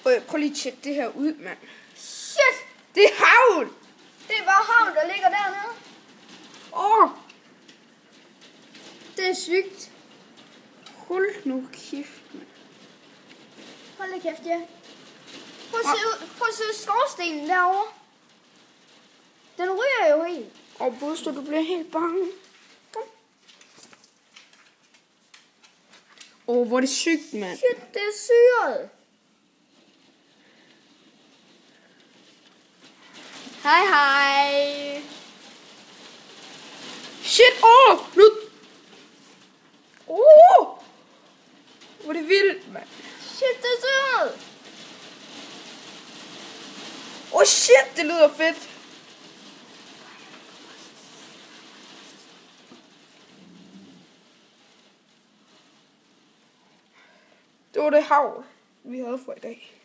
Prøv lige at tjekke det her ud, mand. Shit! Det er havl! Det er bare havn, der ligger dernede. Det er sygt. Hold nu kæft, mand. Hold da kæft, ja. Prøv at se skorstenen derovre. Den ryger jo helt. Buster, du bliver helt bange. Hvor er det sygt, mand. Shit, det er syret. Hej, hej. Shit, nu. Hvor er det vildt, mand. Shit, det er syret. Shit, det lyder fedt. Det var det hav, vi havde for i dag.